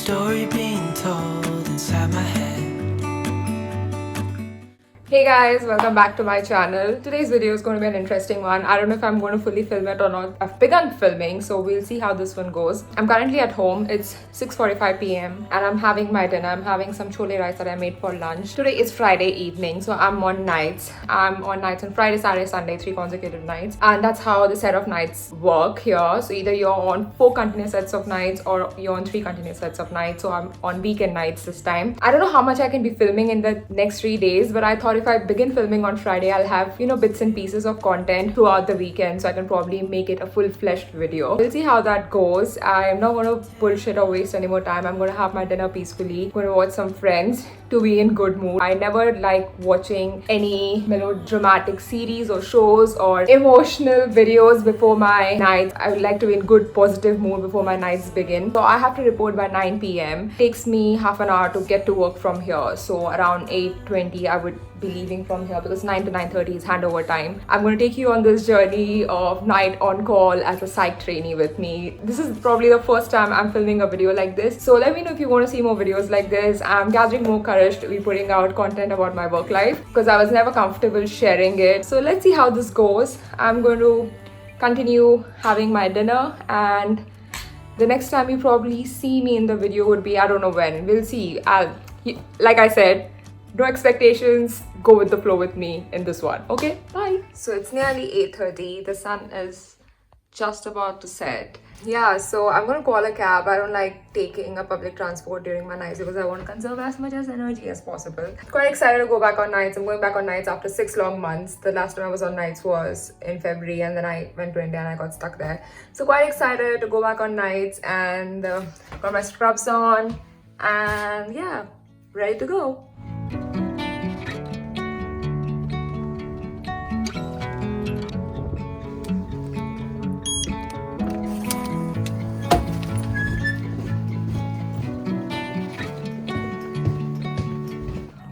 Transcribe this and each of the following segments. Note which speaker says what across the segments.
Speaker 1: story being told inside my head.
Speaker 2: Hey guys, welcome back to my channel. Today's video is going to be an interesting one. I don't know if I'm going to fully film it or not. I've begun filming, so we'll see how this one goes. I'm currently at home. It's 6:45 p.m. and I'm having my dinner. I'm having some chole rice that I made for lunch. Today is Friday evening, so I'm on nights. I'm on nights on Friday, Saturday, Sunday, 3 consecutive nights. And that's how the set of nights work here. So either you're on 4 continuous sets of nights or you're on 3 continuous sets of nights. So I'm on weekend nights this time. I don't know how much I can be filming in the next 3 days, but I thought if I begin filming on Friday, I'll have, bits and pieces of content throughout the weekend, so I can probably make it a full-fledged video. We'll see how that goes. I'm not going to bullshit or waste any more time. I'm going to have my dinner peacefully. I'm going to watch some Friends to be in good mood. I never like watching any melodramatic series or shows or emotional videos before my nights. I would like to be in good positive mood before my nights begin. So I have to report by 9 p.m. Takes me half an hour to get to work from here. So around 8:20 I would be leaving from here because 9 to 9:30 is handover time. I'm going to take you on this journey of night on call as a psych trainee with me. This is probably the first time I'm filming a video like this. So let me know if you want to see more videos like this. I'm gathering more courage to be putting out content about my work life because I was never comfortable sharing it. So let's see how this goes. I'm going to continue having my dinner, and the next time you probably see me in the video would be, I don't know when. We'll see. Like I said, no expectations, go with the flow with me in this one. Okay, bye. So it's nearly 8:30. The sun is just about to set. Yeah, so I'm gonna call a cab. I don't like taking a public transport during my nights because I want to conserve as much as energy as possible. Quite excited to go back on nights. I'm going back on nights after 6 long months. The last time I was on nights was in February, and then I went to India and I got stuck there. So quite excited to go back on nights, and got my scrubs on, and yeah, ready to go.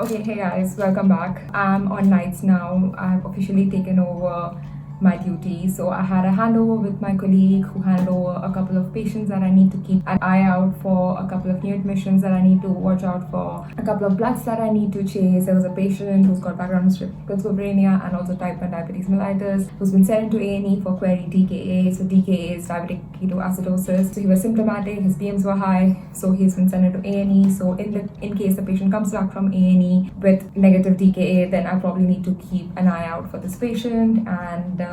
Speaker 2: Okay, hey guys, welcome back. I'm on nights now. I've officially taken over my duty. So I had a handover with my colleague who handed over a couple of patients that I need to keep an eye out for, a couple of new admissions that I need to watch out for, a couple of bloods that I need to chase. There was a patient who's got background schizophrenia and also type 1 diabetes mellitus who's been sent into A&E for query DKA. So DKA is diabetic ketoacidosis. So he was symptomatic, his BMs were high, so he's been sent into A&E. So in case the patient comes back from A&E with negative DKA, then I probably need to keep an eye out for this patient. And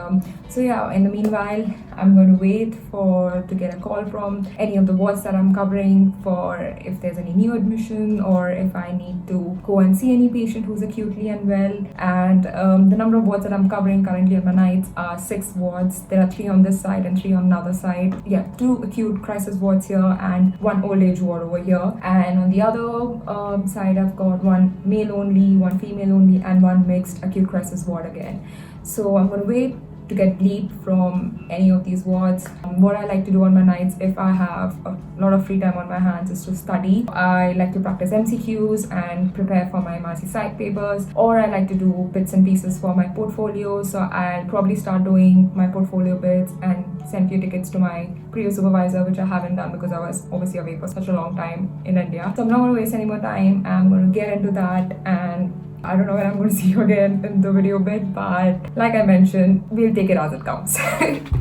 Speaker 2: so yeah, in the meanwhile, I'm going to wait to get a call from any of the wards that I'm covering for if there's any new admission or if I need to go and see any patient who's acutely unwell. And the number of wards that I'm covering currently on my nights are 6 wards. There are 3 on this side and 3 on the other side. Yeah, 2 acute crisis wards here and 1 old age ward over here. And on the other side, I've got 1 male only, 1 female only, and 1 mixed acute crisis ward again. So I'm going to wait to get bleep from any of these wards. What I like to do on my nights, if I have a lot of free time on my hands, is to study. I like to practice MCQs and prepare for my 𝗦𝐸 psych papers, or I like to do bits and pieces for my portfolio. So I'll probably start doing my portfolio bits and send few tickets to my previous supervisor, which I haven't done because I was obviously away for such a long time in India. So I'm not going to waste any more time. I'm going to get into that, and I don't know when I'm going to see you again in the video bit, but like I mentioned, we'll take it as it comes.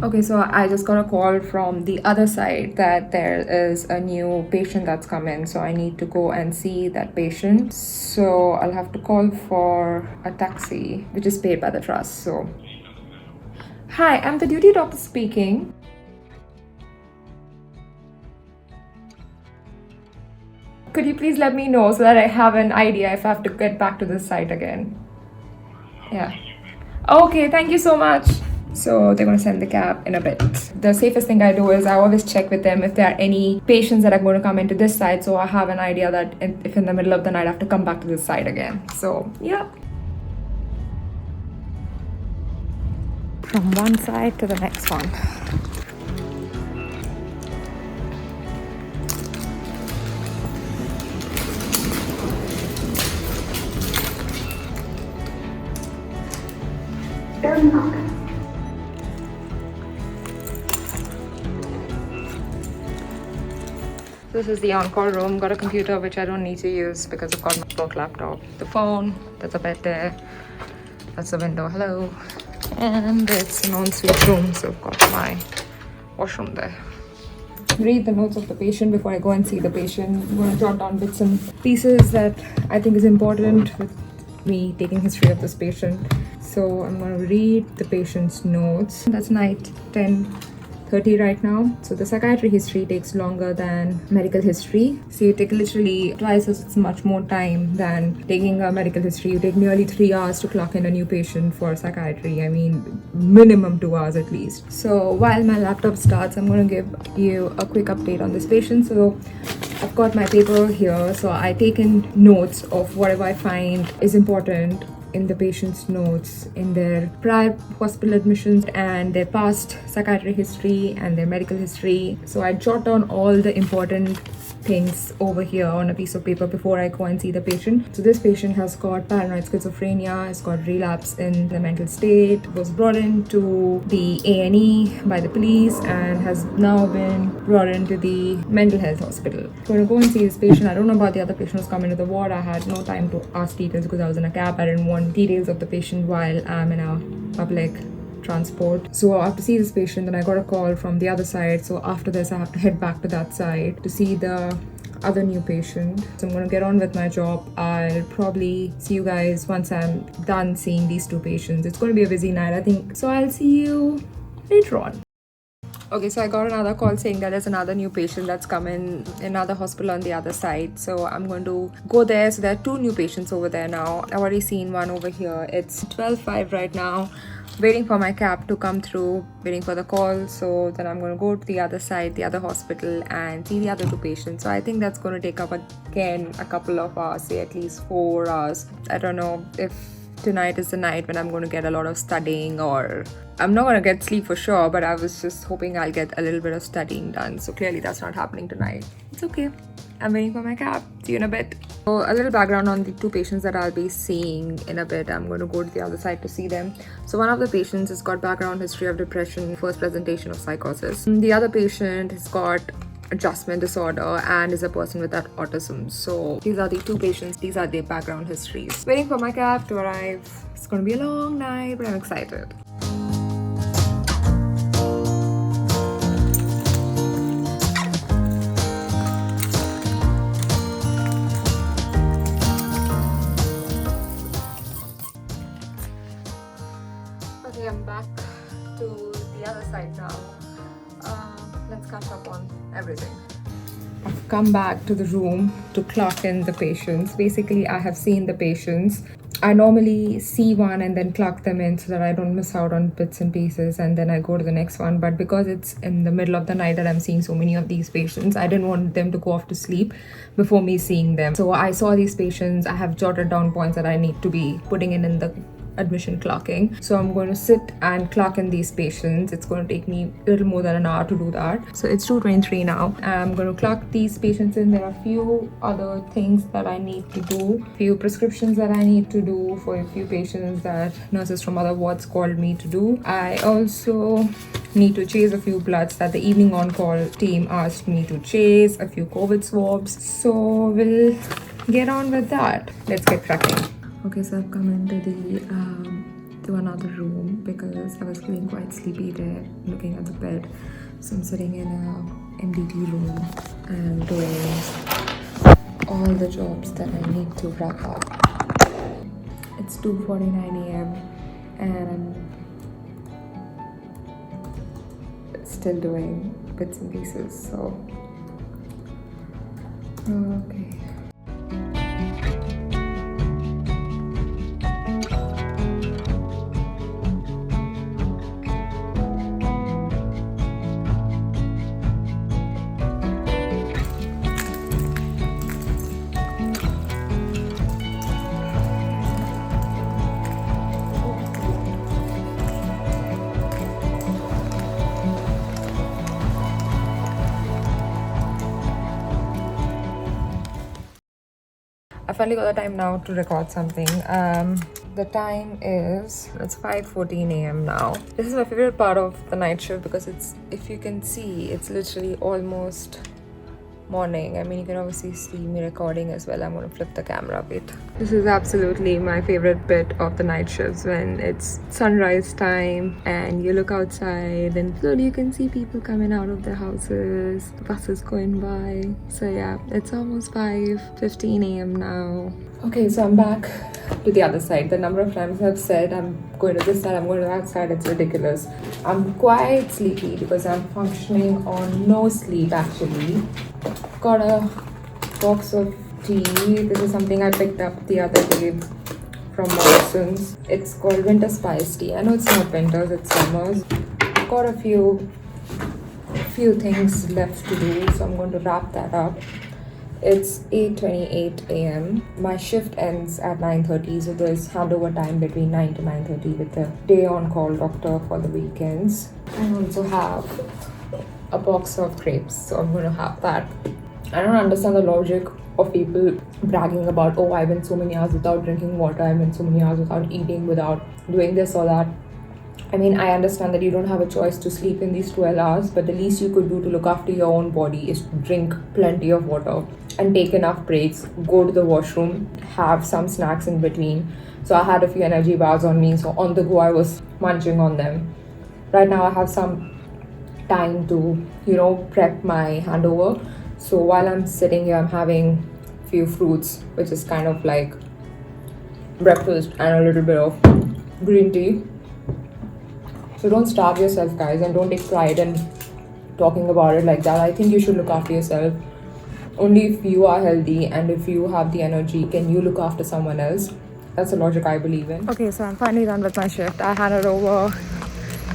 Speaker 2: Okay, so I just got a call from the other side that there is a new patient that's come in, so I need to go and see that patient. So I'll have to call for a taxi, which is paid by the trust. So, hi, I'm the duty doctor speaking. Could you please let me know so that I have an idea if I have to get back to this site again? Yeah. Okay, thank you so much. So they're going to send the cab in a bit. The safest thing I do is I always check with them if there are any patients that are going to come into this site, so I have an idea that if in the middle of the night I have to come back to this site again. So, yeah. From one side to the next one.
Speaker 3: Very welcome.
Speaker 2: This is the on-call room. Got a computer which I don't need to use because I've got my work laptop. The phone, there's a bed there. That's the window, hello. And it's an ensuite room, so I've got my washroom there. Read the notes of the patient before I go and see the patient. I'm going to jot down bits and pieces that I think is important with me taking history of this patient. So I'm going to read the patient's notes. That's night 10:30 right now. So the psychiatry history takes longer than medical history. So you take literally twice as much more time than taking a medical history. You take nearly 3 hours to clock in a new patient for psychiatry. I mean, minimum 2 hours at least. So while my laptop starts, I'm going to give you a quick update on this patient. So I've got my paper here. So I taken notes of whatever I find is important in the patient's notes, in their prior hospital admissions and their past psychiatry history and their medical history. So I jot down all the important things over here on a piece of paper before I go and see the patient. So this patient has got paranoid schizophrenia, has got relapse in the mental state, was brought into the A&E by the police and has now been brought into the mental health hospital. I'm going to go and see this patient. I don't know about the other patient who's come into the ward. I had no time to ask details because I was in a cab. I didn't want details of the patient while I'm in a public transport. So I have to see this patient, then I got a call from the other side. So after this I have to head back to that side to see the other new patient. So I'm going to get on with my job. I'll probably see you guys once I'm done seeing these two patients. It's going to be a busy night, I think. So I'll see you later on. Okay, so I got another call saying that there's another new patient that's come in another hospital on the other side. So I'm going to go there. So there are two new patients over there now. I've already seen one over here. It's 12:05 right now. Waiting for my cab to come through, waiting for the call. So then I'm going to go to the other side, the other hospital, and see the other two patients. So I think that's going to take up again a couple of hours, say at least 4 hours. I don't know if tonight is the night when I'm going to get a lot of studying, or I'm not going to get sleep for sure, but I was just hoping I'll get a little bit of studying done. So clearly that's not happening tonight. It's okay. I'm waiting for my cab. See you in a bit. So a little background on the two patients that I'll be seeing in a bit. I'm going to go to the other side to see them. So one of the patients has got background history of depression, first presentation of psychosis. The other patient has got adjustment disorder and is a person with that autism. So these are the two patients. These are their background histories. Waiting for my cab to arrive. It's going to be a long night, but I'm excited. Okay, I'm back to the other side now. Let's catch up on everything. I've come back to the room to clock in the patients. Basically, I have seen the patients. I normally see one and then clock them in so that I don't miss out on bits and pieces, and then I go to the next one. But because it's in the middle of the night that I'm seeing so many of these patients, I didn't want them to go off to sleep before me seeing them. So I saw these patients. I have jotted down points that I need to be putting in the admission clocking. So I'm going to sit and clock in these patients. It's going to take me a little more than an hour to do that. So it's 2:23 now. I'm going to clock these patients in. There are a few other things that I need to do, few prescriptions that I need to do for a few patients that nurses from other wards called me to do. I also need to chase a few bloods that the evening on-call team asked me to chase, a few COVID swabs. So we'll get on with that. Let's get cracking. Okay, so I've come into to another room because I was feeling quite sleepy there, looking at the bed. So I'm sitting in a MDT room and doing all the jobs that I need to wrap up. It's 2:49 a.m. and I'm still doing bits and pieces. So okay. I finally got the time now to record something. The time is, it's 5:14 a.m. now. This is my favorite part of the night shift because it's, if you can see, it's literally almost morning. I mean, you can obviously see me recording as well. I'm going to flip the camera a bit. This is absolutely my favorite bit of the night shifts, when it's sunrise time and you look outside and slowly you can see people coming out of their houses, buses going by. So yeah, it's almost 5:15 a.m. now. Okay, so I'm back to the other side. The number of times I've said I'm going to this side, I'm going to that side, it's ridiculous. I'm quite sleepy because I'm functioning on no sleep actually. Got a box of tea. This is something I picked up the other day from Morrison's. It's called winter spice tea. I know it's not winters, it's summers. Got a few things left to do, so I'm going to wrap that up. It's 8:28 a.m. My shift ends at 9:30, so there's handover time between 9 to 9:30 with the day on call doctor for the weekends. I also have a box of grapes, so I'm going to have that. I don't understand the logic of people bragging about, oh, I went so many hours without drinking water, I went so many hours without eating, without doing this or that. I mean, I understand that you don't have a choice to sleep in these 12 hours, but the least you could do to look after your own body is to drink plenty of water and take enough breaks, go to the washroom, have some snacks in between. So I had a few energy bars on me, so on the go I was munching on them. Right now I have some time to, prep my handover. So while I'm sitting here, I'm having a few fruits, which is kind of like breakfast, and a little bit of green tea. So don't starve yourself, guys, and don't take pride in talking about it like that. I think you should look after yourself. Only if you are healthy and if you have the energy can you look after someone else. That's the logic I believe in. Okay, so I'm finally done with my shift. I handed over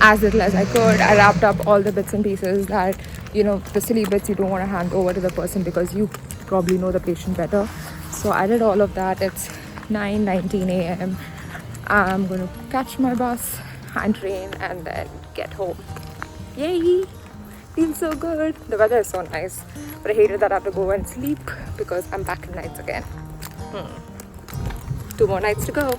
Speaker 2: as little as I could. I wrapped up all the bits and pieces that, the silly bits you don't want to hand over to the person because you probably know the patient better. So I did all of that. It's 9:19 a.m. I'm going to catch my bus and train and then get home. Yay! Feels so good. The weather is so nice, but I hated that I have to go and sleep because I'm back in nights again. 2 more nights to go.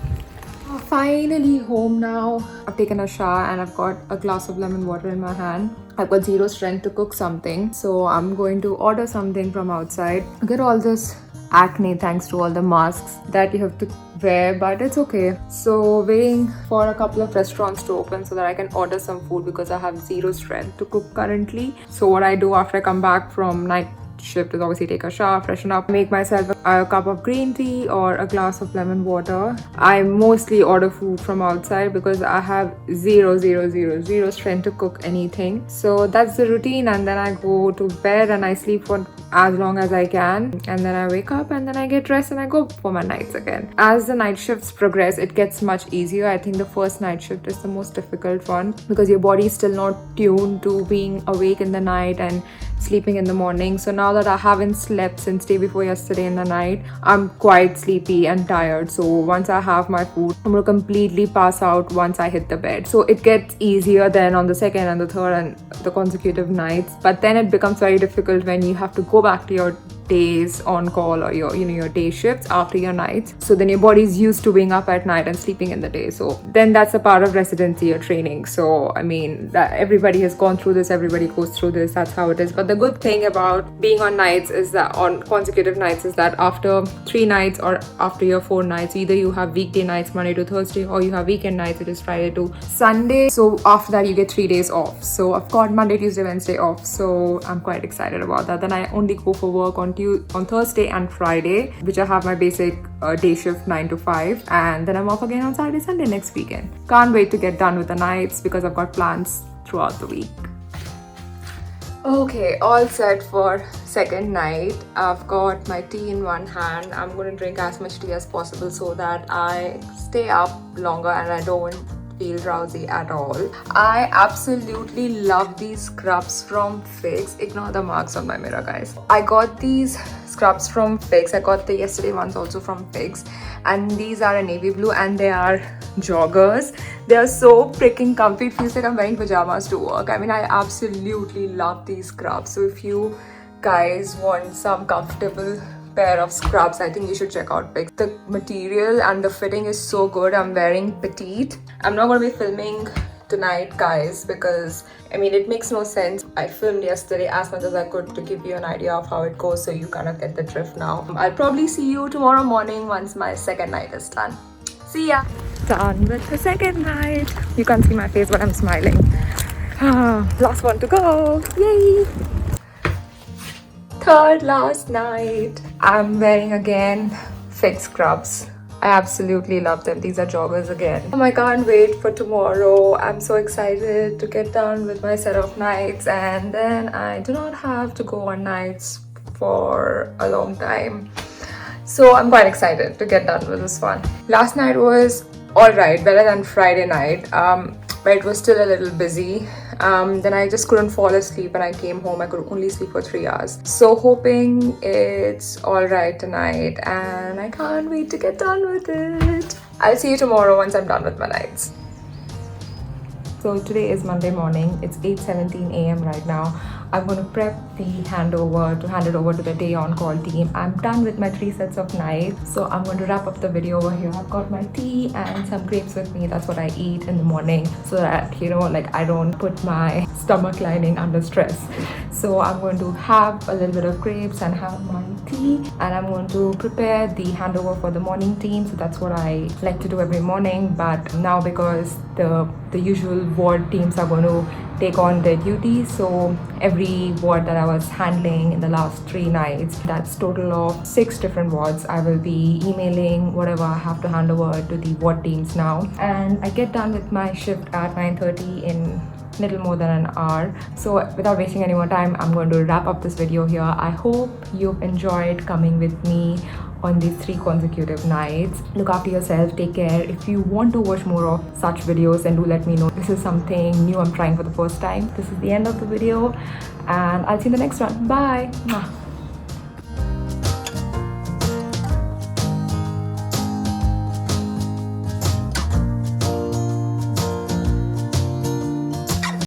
Speaker 2: Finally home now. I've taken a shower and I've got a glass of lemon water in my hand. I've got zero strength to cook something, so I'm going to order something from outside. Get all this acne thanks to all the masks that you have to wear, but it's okay. So waiting for a couple of restaurants to open so that I can order some food because I have zero strength to cook currently. So what I do after I come back from night shift is obviously take a shower, freshen up, make myself a cup of green tea or a glass of lemon water. I mostly order food from outside because I have zero strength to cook anything. So that's the routine, and then I go to bed and I sleep for as long as I can, and then I wake up and then I get dressed and I go for my nights again. As the night shifts progress, it gets much easier. I think the first night shift is the most difficult one because your body is still not tuned to being awake in the night and sleeping in the morning. So now that I haven't slept since day before yesterday in the night, I'm quite sleepy and tired. So once I have my food, I'm gonna completely pass out once I hit the bed. So it gets easier then on the second and the third and the consecutive nights, but then it becomes very difficult when you have to go back to your days on call or your day shifts after your nights. So then your body's used to being up at night and sleeping in the day. So then that's a part of residency or training. So I mean, that everybody has gone through this, everybody goes through this, that's how it is. But the good thing about being on nights is that on consecutive nights is that after 3 nights or after your 4 nights, either you have weekday nights Monday to Thursday or you have weekend nights, which is Friday to Sunday. So after that you get 3 days off. So I've got Monday, Tuesday, Wednesday off. So I'm quite excited about that. Then I only go for work on Thursday and Friday, which I have my basic day shift 9 to 5, and then I'm off again on Saturday, Sunday next weekend. Can't wait to get done with the nights because I've got plans throughout the week. Okay, all set for second night. I've got my tea in one hand. I'm going to drink as much tea as possible so that I stay up longer and I don't feel drowsy at all. I absolutely love these scrubs from Fix. Ignore the marks on my mirror, guys. I got these scrubs from Fix. I got the yesterday ones also from Fix, and these are a navy blue and they are joggers. They are so freaking comfy. It feels like I'm wearing pajamas to work. I mean, I absolutely love these scrubs. So if you guys want some comfortable pair of scrubs, I think you should check out Fix. The material and the fitting is so good. I'm wearing petite. I'm not going to be filming tonight, guys, because I mean it makes no sense. I filmed yesterday as much as I could to give you an idea of how it goes, so you kind of get the drift now. I'll probably see you tomorrow morning once my second night is done. See ya. Done with the second night. You can't see my face, but I'm smiling. Last one to go. Yay! Third last night. I'm wearing again fake scrubs. I absolutely love them. These are joggers again. I can't wait for tomorrow. I'm so excited to get done with my set of nights, and then I do not have to go on nights for a long time. So I'm quite excited to get done with this one. Last night was alright, better than Friday night, but it was still a little busy. Then I just couldn't fall asleep and I came home. I could only sleep for 3 hours. So hoping it's alright tonight, and I can't wait to get done with it. I'll see you tomorrow once I'm done with my nights. So today is Monday morning. It's 8:17 a.m. right now. I'm going to prep the handover to hand it over to the day on call team. I'm done with my 3 sets of nights, so I'm going to wrap up the video over here. I've got my tea and some grapes with me. That's what I eat in the morning, so that, you know, like I don't put my stomach lining under stress. So I'm going to have a little bit of grapes and have my tea, and I'm going to prepare the handover for the morning team. So that's what I like to do every morning, but now because the usual ward teams are going to take on their duties, so every ward that I was handling in the last 3 nights, that's total of 6 different wards, I will be emailing whatever I have to hand over to the ward teams now. And I get done with my shift at 9:30 in little more than an hour. So without wasting any more time, I'm going to wrap up this video here. I hope you've enjoyed coming with me on these 3 consecutive nights. Look after yourself, take care. If you want to watch more of such videos, then do let me know. This is something new I'm trying for the first time. This is the end of the video, and I'll see you in the next one. Bye.